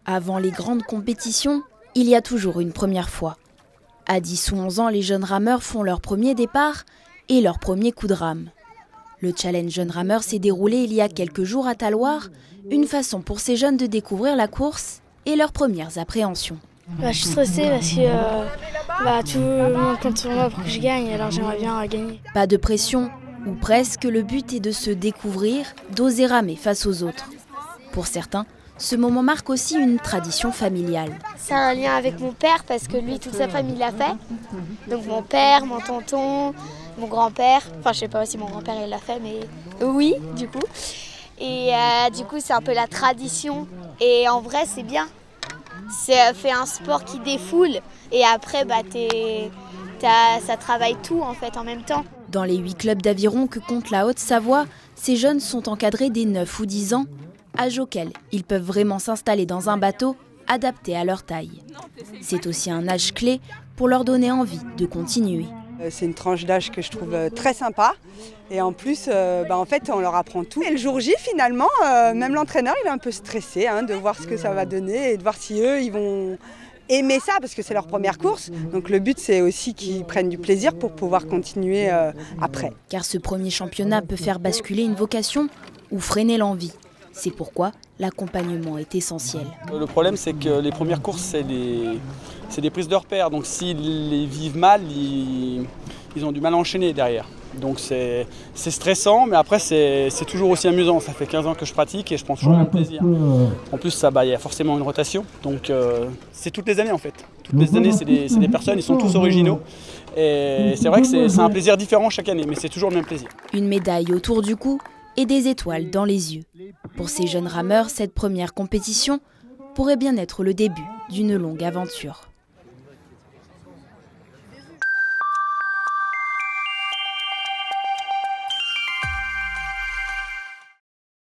Avant les grandes compétitions, il y a toujours une première fois. À 10 ou 11 ans, les jeunes rameurs font leur premier départ et leur premier coup de rame. Le challenge Jeunes Rameurs s'est déroulé il y a quelques jours à Talloires, une façon pour ces jeunes de découvrir la course et leurs premières appréhensions. Je suis stressée parce que tout le monde compte sur moi pour que je gagne, alors j'aimerais bien gagner. Pas de pression, ou presque, le but est de se découvrir, d'oser ramer face aux autres. Pour certains, ce moment marque aussi une tradition familiale. C'est un lien avec mon père parce que lui, toute sa famille l'a fait. Donc mon père, mon tonton, mon grand-père. Enfin, je sais pas si mon grand-père il l'a fait, mais oui, du coup. Et du coup, c'est un peu la tradition. Et en vrai, c'est bien. C'est fait un sport qui défoule. Et après, ça travaille tout en fait en même temps. Dans les 8 clubs d'aviron que compte la Haute-Savoie, ces jeunes sont encadrés dès 9 ou 10 ans, âge auquel ils peuvent vraiment s'installer dans un bateau adapté à leur taille. C'est aussi un âge clé pour leur donner envie de continuer. C'est une tranche d'âge que je trouve très sympa. Et en plus, en fait, on leur apprend tout. Et le jour J, finalement, même l'entraîneur, il est un peu stressé de voir ce que ça va donner et de voir si eux, ils vont aimer ça parce que c'est leur première course. Donc le but, c'est aussi qu'ils prennent du plaisir pour pouvoir continuer après. Car ce premier championnat peut faire basculer une vocation ou freiner l'envie. C'est pourquoi l'accompagnement est essentiel. Le problème, c'est que les premières courses, c'est des prises de repères. Donc s'ils les vivent mal, ils ont du mal à enchaîner derrière. Donc c'est stressant, mais après c'est toujours aussi amusant. Ça fait 15 ans que je pratique et je prends toujours le même plaisir. En plus, il y a forcément une rotation. Donc c'est toutes les années en fait. Toutes les années, c'est des personnes, ils sont tous originaux. Et c'est vrai que c'est un plaisir différent chaque année, mais c'est toujours le même plaisir. Une médaille autour du cou et des étoiles dans les yeux. Pour ces jeunes rameurs, cette première compétition pourrait bien être le début d'une longue aventure.